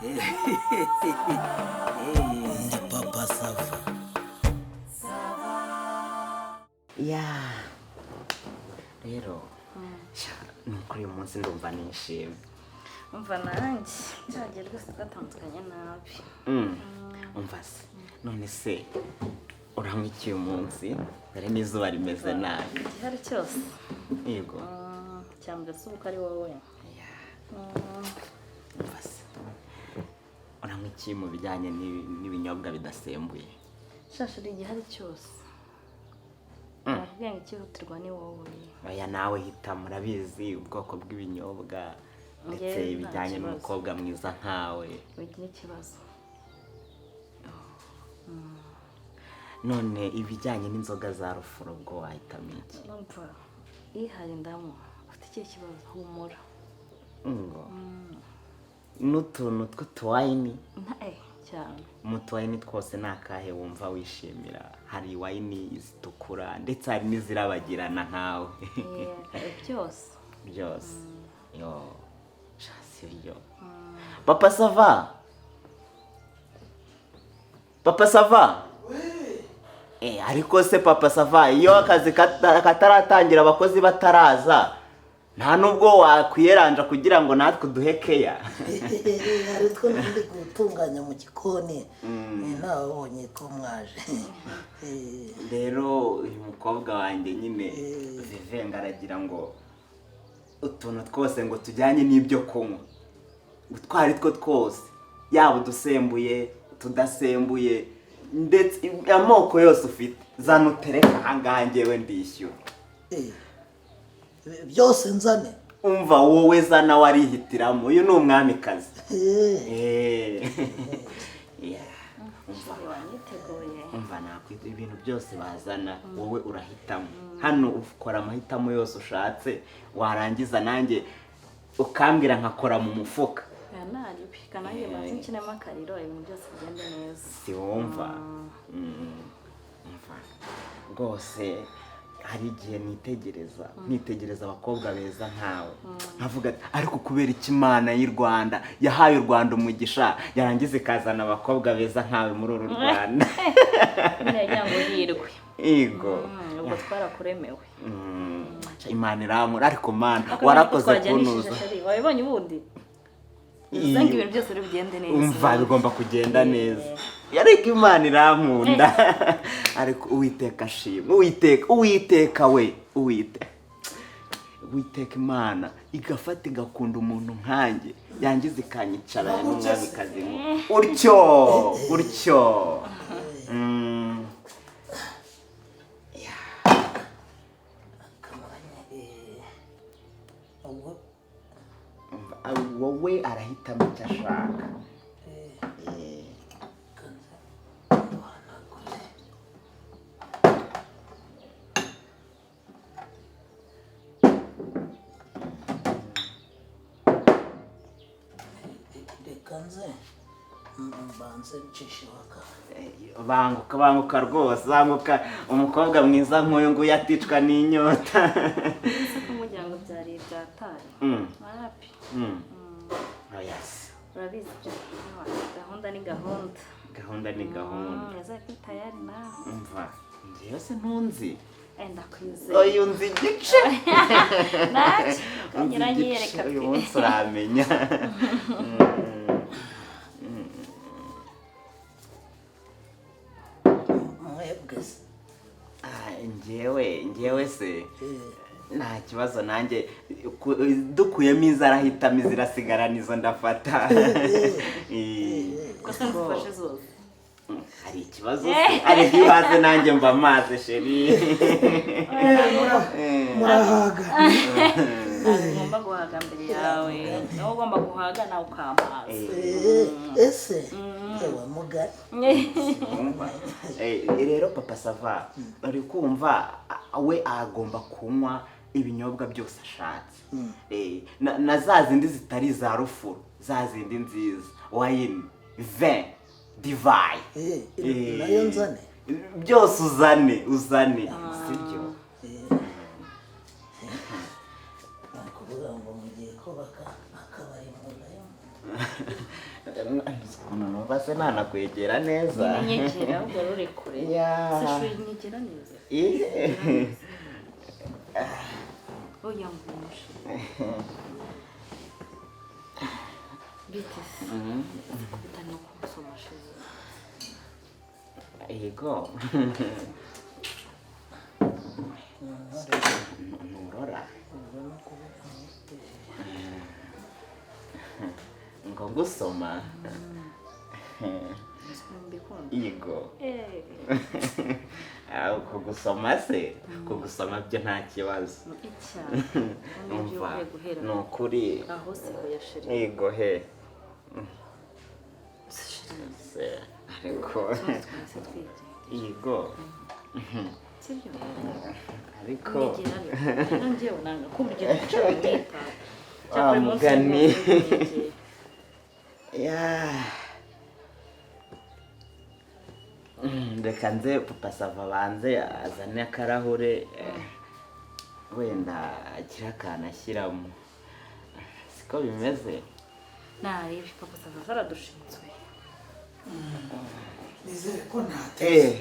Ndi papa Sava. Ya. Rero. Nukuri umunsi ndumva nishimye. Umva nanjye cyagiye rwose gatandukanye nabi. Umva se. None se uranywa iki umunsi? Dore n'izuba rimeze nabi. Igihari cyose. Yego. Cyambere subuka ari wowe. Ya. Umva se. Uranywa iki mu bijyanye n'ibinyobwa bidasembuye? Shashuri igihari cyose. Nakubwiye ikihutirwa ni wowe. Oya nawe hita murabizi ubwoko bw'ibinyobwa ndetse ibijyanye n'umukobwa mwiza nkawe. Wigira ikibazo. None ibijyanye n'inzoga za rufuro bwo wahitamo iki? Umva ihari ndamo ufite ikihe kibazo humura. Ngo n'utuntu tw'utuwayini cyane mu tuwayini twose nakahe wumva wishimira? Hari wayini zitukura ndetse hari n'izirabagirana nkawe. Byose yo chasi yo Papa Sava. Papa Sava. Ariko se Papa Sava iyo akazi kataratangira abakozi bataraza nta nubwo wakwiyeranja kugira ngo natwe duhekeya. Hari two ndi gutunganya mu gikoni nabonye ko mwaje. Rero uyu mukobwa wanjye nyine Vivenga aragira ngo utuntu twose ngo tujyanye n'ibyo kunywa utwari two twose yaba udusembuye tudasembuye ndetse amoko yose ufite zana utereka ahangaha njyewe ndishyura. Byose nzane. Umva wowe zana warihitiramo uyu ni umwamikazi. Umva nakwita ibintu byose bazana wowe urahitamo. Hano ukora amahitamo yose ushatse warangiza nanjye ukambwira nkakora mu mufuka. Nari pika nanjye maze nkinema akariro ibintu byose bigende neza. Si wumva? Umva rwose hari igihe nitegereza abakobwa beza nkawe nkavuga ati ariko kubera iki Imana y'u Rwanda yahaye u Rwanda umugisha yarangiza ikazana abakobwa beza nkawe muri uru Rwanda. Nyango hirwe. Yego. Ubwo twarakuremewe. Imana iramura ariko mana warakoze kunuza. Wabibonye ubundi? Uzanga ibintu byose bigende neza. Umva bigomba kugenda neza. Yariko Imana irankunda. Ariko Uwiteka shimwe. Uwiteka we. Uwiteka Imana igafata igakunda umuntu nkanjye yangize ikanyicarana n'umwamikazi utyo. Wowe arahitamo icyo ashaka. Rekanze mbanze ncishe waka. Banguka rwose banguka umukobwa mwiza nk'uyu nguyu aticwa n'inyota. Kumujyango byari byatari. Marapi. Yes. Urabizi gahunda ni gahunda. Gahunda ni gahunda. Yazaki tayari na. Umva ngiye se ntunzi. Ndakwizeye. Oyo nzi igice. Naje nyiranyereka. Uyu munsi uramenya. Njyewe se nta kibazo nanjye dukuyemo izarahitamo izirasigara nizo ndafata. Kosa nzifashe zose. Hari ikibazo se ariko iyo haze nanjye mba maze sheri. Murahaga. Ngomba guhaga mbere yawe. Nawe ugomba guhaga nawe ukampaza. Ese ewa mugari. Rero Papa Sava ari kumva we agomba kunywa ibinyobwa byose ashatse. Na za zindi zitari za rufuro za zindi nziza wine vin divai. Nayo nzane. Byose uzane sibyo? Nakuvuga ngo mugiye kubaka akabari mu nayo. numva se nanakwegera neza. Nyegera ahubwo ruri kure. Se shuri nyegera neza. Oya ngushe. Bitese. Kubitana kumusoma shize. Yego. Nurora. Ngo gusoma. Yego. Kugusoma se, kugusoma byo nta kibazo. Umva, ni ukuri. Aho se ho yashiri. Yego he. Se, ariko. Yego. Sibyo. Ariko. Ngewe nanga kumugera guca mwita. Wa mugani. Ya. Reka nze papa SAVA banze azane akarahure wenda agira akantu ashyiramo. Siko bimeze? Nari papa SAVA zaradushinzwe. Nizere ko ntateze.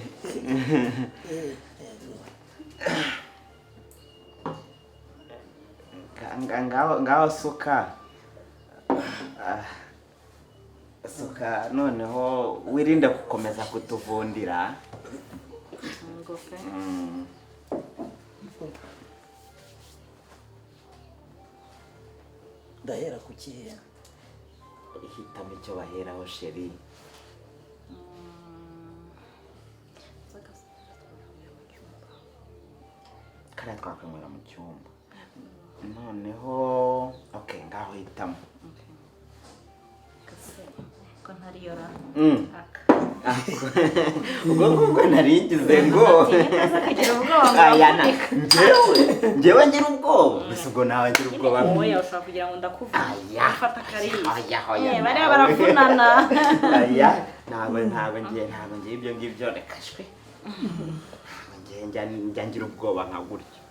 Ngaho suka. Suka noneho wirinde gukomeza kutuvundira. Ngofe. Ndahera ku kihe? Hitamo icyo baheraho sheri. Kariya twakanywera mu cyumba. Noneho okay ngaho hitamo. Ko ntari yora. Ubwo naringize ngo. Njyewe ngira ubwoba. Mbese ubwo nawe ngira ubwoba. Oya ushaka kugira ngo ndakuvuga. Afata kariya. Oya. Bari barafunana. Oya, ntabwo ngiye ibyo ngibyo rekashwe. Njya ngira ubwoba nka gutyo.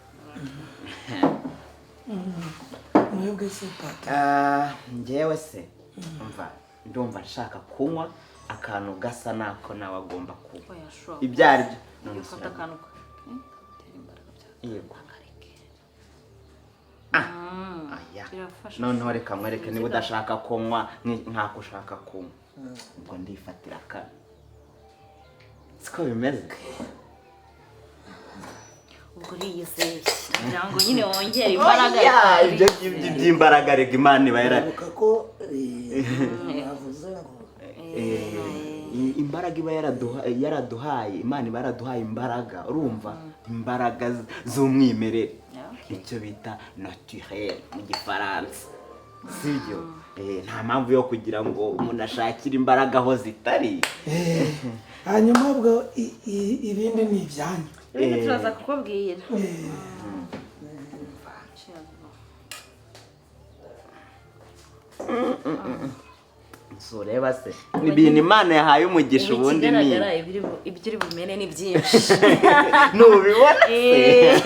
Mwebwe se papa. Njyewe se. Umva. Ndumva nshaka kunywa akantu gasa nako nawe agomba kuba. Ibyari byo. Ufata akantu. Yego. Noneho reka mwereke niba udashaka kunywa nk'ako ushaka kunywa. Ubwo ndifatira akana. Siko bimeze? Ubwo riyizeye. Kugira ngo nyine wongere imbaraga. Ibyo by'imbaraga rega Imana iba ko yavuze ngo imbaraga iba yaraduhaye. Imana iba yaraduhaye imbaraga. Urumva? Imbaraga z'umwimerere. Icyo bita naturel mu Gifaransa. Sibyo? Nta mpamvu yo kugira ngo umuntu ashakire imbaraga aho zitari. hanyuma ubwo ibindi ni ibyanyu. Ibindi turaza kukubwira. Sureba se. Ni ibintu Imana yahaye umugisha ubundi ni. Ibyo uri bumene ni byinshi. Nubibona se.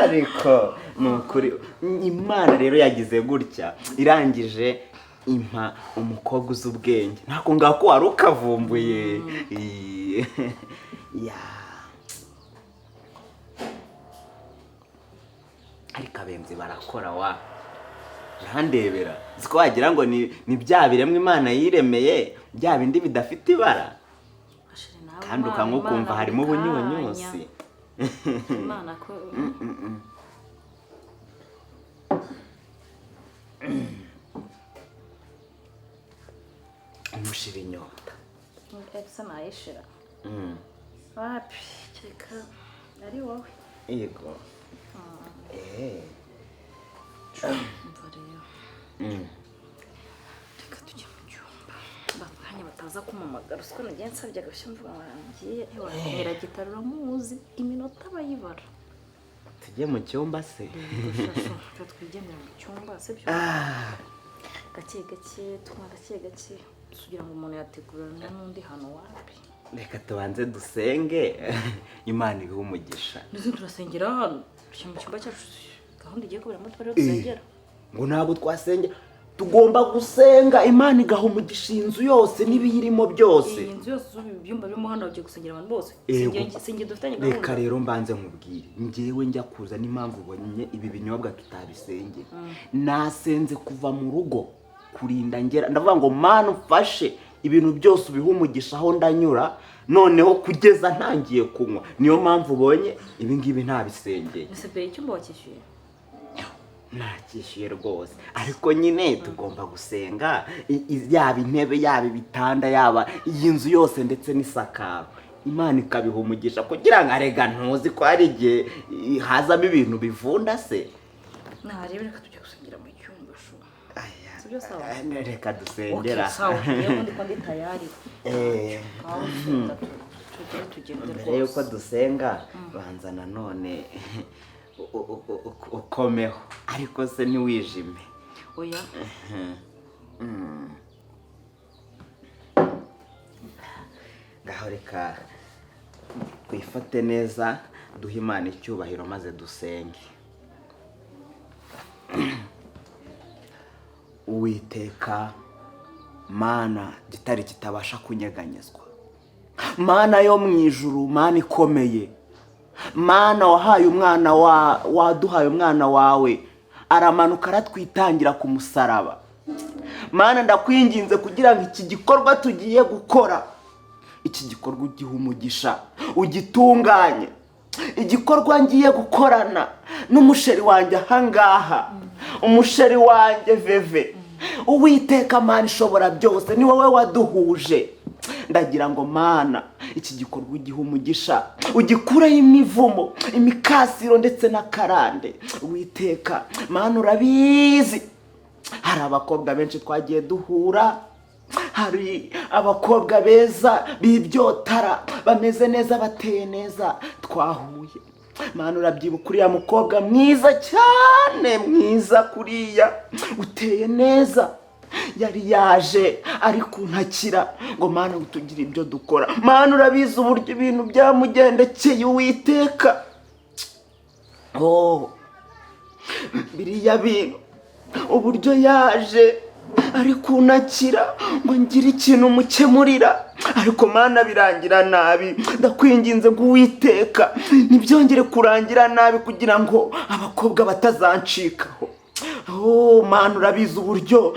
Ariko nukuri Imana rero yagize gutya irangije impa umukobwa uzi ubwenge. Ntako ngako wari ukavumbuye. Ya. Ariko abenzi barakora wa. Urandebera. Ziko wagira ngo ni bya biremwe Imana yiremeye, bya bindi bidafite ibara. Kandi ukamwukumva harimo ubunyunyusi. Imana ko umushira inyota. Ese nayishira. Wapi cyeka ari wowe. Yego. Umva rero. Reka tujye mu cyumba. Bakanya bataza kumamagara. Siko nagiye nsabye agashya mvuga warangiye. Ewa gitaro muzi iminota bayibara. Tujye mu cyumba se. Twigendera mu cyumba se byo. Gake tuma gake kugira ngo umuntu yategurana n'undi hano wapi. Reka tubanze dusenge Imana ibe umugisha. Nizo turasengera hano. Tujye mu cyumba cyacu. Gahunda igiye kubera mu twari dusengera. Ngo ntabwo twasenge tugomba gusenga Imana igaha umugisha inzu yose n'ibiyirimo byose. iyi nzu yose ibyumba by'umuhanda ugiye gusengera abantu bose sinjye dufitanye reka gahunda. rero mbanze nkubwire njyewe njya kuza n'impamvu ubonye ibi binyobwa tutabisengera nasenze kuva mu rugo kurinda ngera ndavuga ngo Mana ufashe ibintu byose ubiha umugisha aho ndanyura noneho kugeza ntangiye kunywa niyo mpamvu ubonye ibi ngibi ntabisengeye. ese pe icyumba wakishyuye? Nakishyuye rwose ariko nyine tugomba gusenga yaba intebe yaba ibitanda yaba iyi nzu yose ndetse n'isakaro Imana ikabiha umugisha kugira ngo arega ntuzi ko hari igihe hazamo ibintu bivunda se. Reba reka tujya gusengera mu cyumba shu. Sibyo sawa? Reka dusengera. Okay, sawa. Yewe ndi kwandi tayari. Mbere yuko dusenga banza nanone ukomeho ariko se ntiwijime. Oya. Ngaho reka twifate neza duhe Imana icyubahiro maze dusenge. Uwiteka Mana gitari kitabasha kunyeganyezwa, Mana yo mu ijuru, Mana ikomeye, Mana wahaye umwana waduhaye umwana wawe aramanuka aratwitangira ku musaraba. Mana ndakwinginze kugira ngo iki gikorwa tugiye gukora, iki gikorwa ugihe umugisha ugitunganye, igikorwa ngiye gukorana n'umusheri wanjye ahangaha, umusheri wanjye Veve. Uwiteka Mana ishobora byose, ni wowe waduhuje. Ndagira ngo Mana iki gikorwa ugihe umugisha ugikureho imivumo, imikasiro ndetse n'akarande. Uwiteka Mana urabizi hari abakobwa benshi twagiye duhura, hari abakobwa beza bibyotara bameze neza bateye neza twahuye. Mana urabyibuka uriya mukobwa mwiza cyane, mwiza kuriya uteye neza, yari yaje ari kuntakira ngo Mana utugire ibyo dukora. Mana urabizi uburyo ibintu byamugendekeye. Uwiteka biriya bintu uburyo yaje ari kuntakira ngo ngire ikintu mukemurira, ariko Mana birangira nabi. Ndakwinginze ngo Uwiteka ntibyongere kurangira nabi kugira ngo abakobwa batazancikaho. Mana urabizi uburyo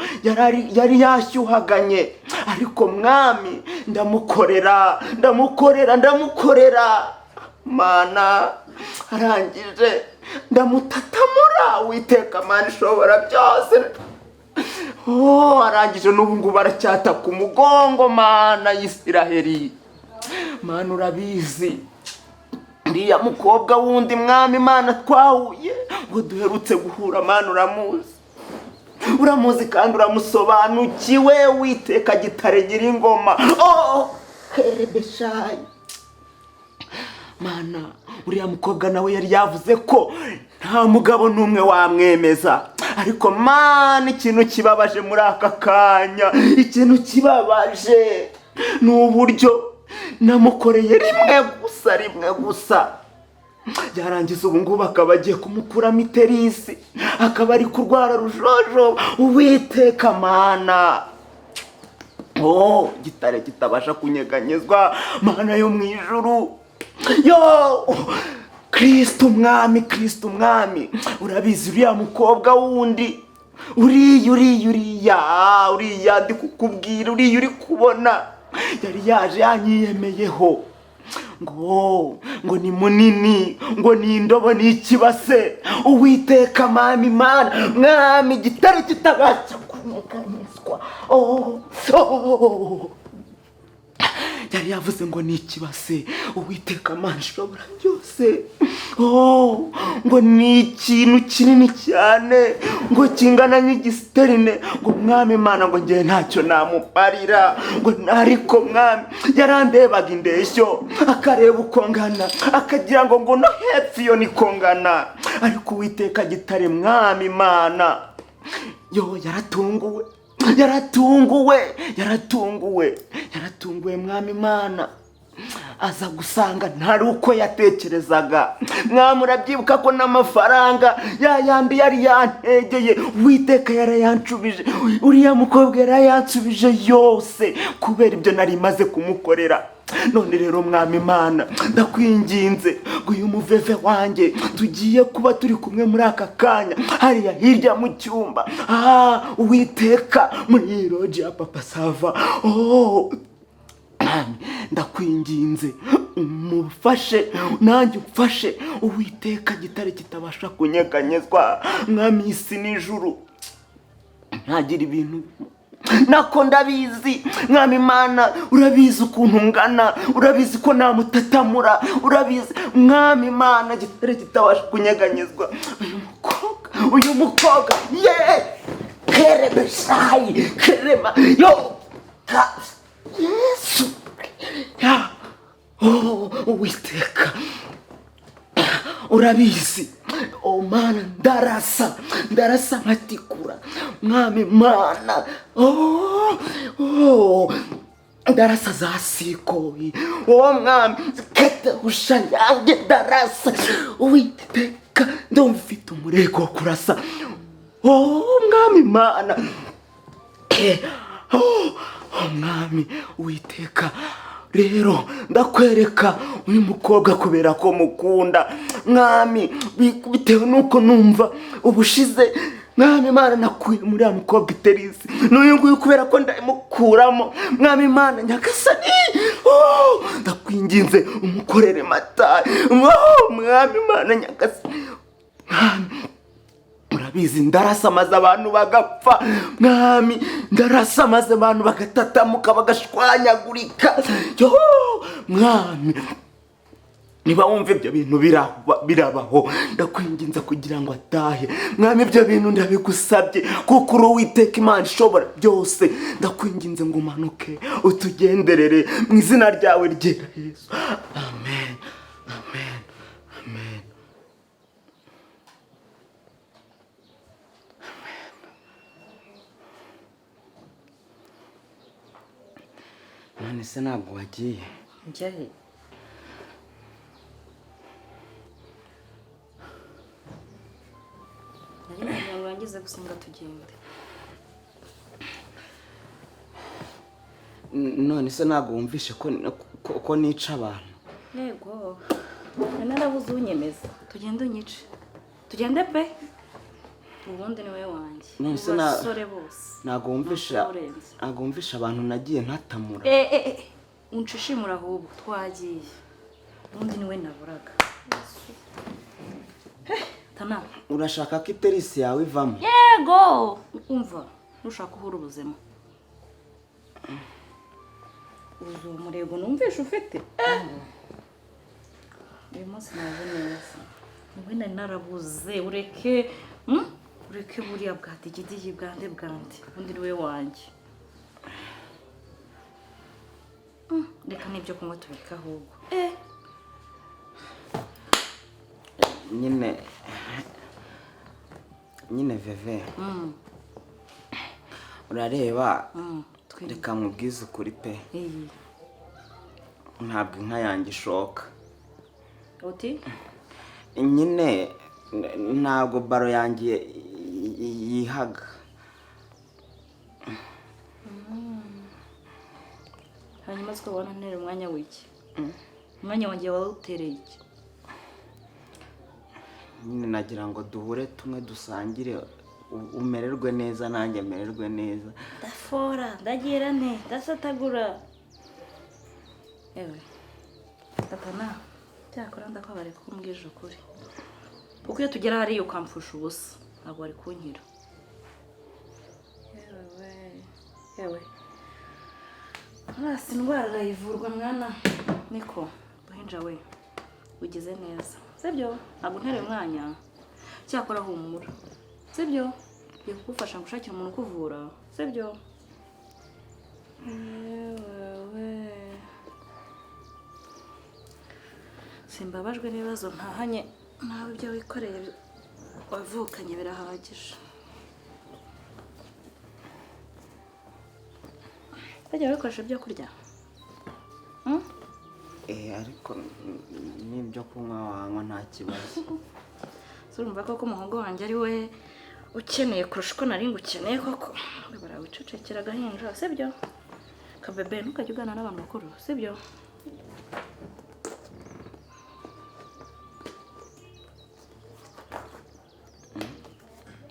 yari yashyuhaganye, ariko Mwami ndamukorera. Mana arangije ndamutatamura. Uwiteka Mana ishobora byose, arangije n'ubu ngubu aracyataka umugongo. Mana y'Isiraheli, Mana urabizi uriya mukobwa wundi Mwami Mana twahuye ngo duherutse guhura. Mana uramuzi kandi uramusobanukiwe. Uwiteka gitare nyir'ingoma, herebeshayi. Mana uriya mukobwa nawe yari yavuze ko nta mugabo n'umwe wamwemeza, ariko Mana ikintu kibabaje muri aka kanya, ikintu kibabaje ni uburyo namukoreye rimwe gusa. Yarangiza ubu ngubu akaba agiye kumukuramo iterisi, akaba ari kurwara rujojo. Uwiteka Mana, gitare kitabasha kunyeganyezwa, Mana yo mu ijuru, Kristo Umwami, urabizi uriya mukobwa wundi, uriya ndi kukubwira, uriya uri kubona, yari yaje yanyiyemeyeho ngo ni munini, ngo ni indobo, ni ikibase. Uwiteka Mwami gitare kitabasha kunyeganyezwa, yari yavuze ngo ni ikibase. Uwiteka Mana ishobora byose, ngo ni ikintu kinini cyane, ngo kingana nk'igisiterine. Ngo Mwami Mana ngo ngiye ntacyo namuparira, ngo ariko Mwami yarandebaga indeshyo akareba uko ngana, akagira ngo no hepfo iyo niko ngana. Ariko Uwiteka gitare Mwami Mana yaratunguwe Mwami Mana. aza gusanga ntari uko yatekerezaga. Mwamurabyibuka ko n'amafaranga yandi yari yantegeye Uwiteka yarayanshubije, uriya mukobwa yarayansubije yose kubera ibyo nari maze kumukorera. None rero Mwami Imana ndakwinginze ngo uyu muveve wanjye tugiye kuba turi kumwe muri aka kanya hariya hirya mu cyumba, Uwiteka muri loji ya Papa Sava, ndakwinginze umufashe nanjye umfashe Uwiteka, gitare kitabasha kunyeganyezwa. Mwami, isi n'ijuru ntagira ibintu nako ndabizi. Mwami Imana urabizi ukuntu ngana, urabizi ko namutatamura, urabizi Mwami Imana gitare kitabasha kunyeganyezwa. Uyu mukobwa kerebeshayi kerema yo Yesu Uwiteka urabizi. Mana, ndarasa nkatikura. Mwami Imana ndarasa za sikoyi. Mwami kete ushanyange ndarasa. Uwiteka ndumva ufite umurego wo kurasa. Mwami Imana Mwami Uwiteka, rero ndakwereka uyu mukobwa kubera ko mukunda. Mwami, bitewe nuko numva ubushize Mwami Imana nakuye muri ya mukobwa iterisi, n'uyu nguyu kubera ko ndamukuramo. Mwami Imana nyagasani, ndakwinginze umukorere matayi. Mwami Imana nyagasani, urabizi ndarasa maze abantu bagapfa. Mwami, ndarasa maze abantu bagatatamuka bagashwanyagurika. Mwami, niba wumva ibyo bintu birabaho, ndakwinginza kugira ngo atahe. Mwami, ibyo bintu ndabigusabye kuko uri Uwiteka Imana ishobora byose. Ndakwinginze ngo umanuke utugenderere mu izina ryawe ryera Yesu. Amen, amen, amen. None se ntabwo wagiye? Njyahe? Nari ngira ngo urangize gusa ngo tugende. None se ntabwo wumvishe ko nica abantu? Yego, narabuze unyemeza. Tugende unyice. Tugende pe. Ubundi ni we wanjye. Abasore bose. Ntabwo wumvisha abantu nagiye ntatamura. Unshishimura ahubwo twagiye. Ubundi ni we naburaga. Tana. Urashaka ko iterisi yawe ivamo? Yego! Umva, nushaka uhura ubuzima. Uzu umurego numvisha ufite. Uyu munsi naje neza. Niwe nari narabuze, ureke buriya bwatigidigi bwande. Ubundi ni we wanjye. Reka n'ibyo kunywa tubika ahubwo. Nyine veve. Urareba, reka nkubwize ukuri pe. Ntabwo inka yanjye ishoka. Uti? Nyine ntabwo baro yanjye yihaga. Hanyuma twabona ntere umwanya w'iki? Umwanya wanjye wawutereye iki? Nyine nagira ngo duhure tumwe dusangire, umererwe neza nanjye mererwe neza. Ndafora, ndagira nte, ndasatagura. Ewe, Tatana, cyakora ndakabare ko umbwije ukuri. Kuko iyo tugera hariya ukamfusha ubusa, ntabwo wari kunkira. Ewe. Hasi indwara arayivurwa mwana. Niko, buhinja we, ugize neza. Sibyo? Ntabwo ntereye umwanya. Cyakora humura. Sibyo? Ngiye kugufasha gushakira umuntu ukuvura. Sibyo? Ewe. Simbabajwe n'ibibazo ntahanye, nawe ibyo wikoreye wavukanye birahagije. Bajya bikoresha ibyo kurya? ariko n'ibyo kunywa wanywa nta kibazo. Urumva koko umuhogo wanjye ari we ukeneye kurusha uko nari ngukeneye koko. Barawicecekera agahinja sibyo? Kabebe ntukajya ugana n'abantu bakuru sibyo?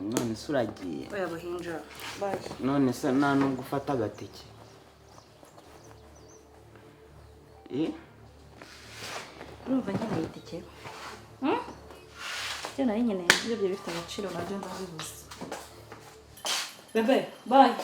None se uragiye? Oya buhinja bye. None se nta nubwo ufata agatike? Urumva nkeneye itike? Ibyo nari nkeneye ibyo bifite agaciro nabyo ndabibuze. Bebe bye.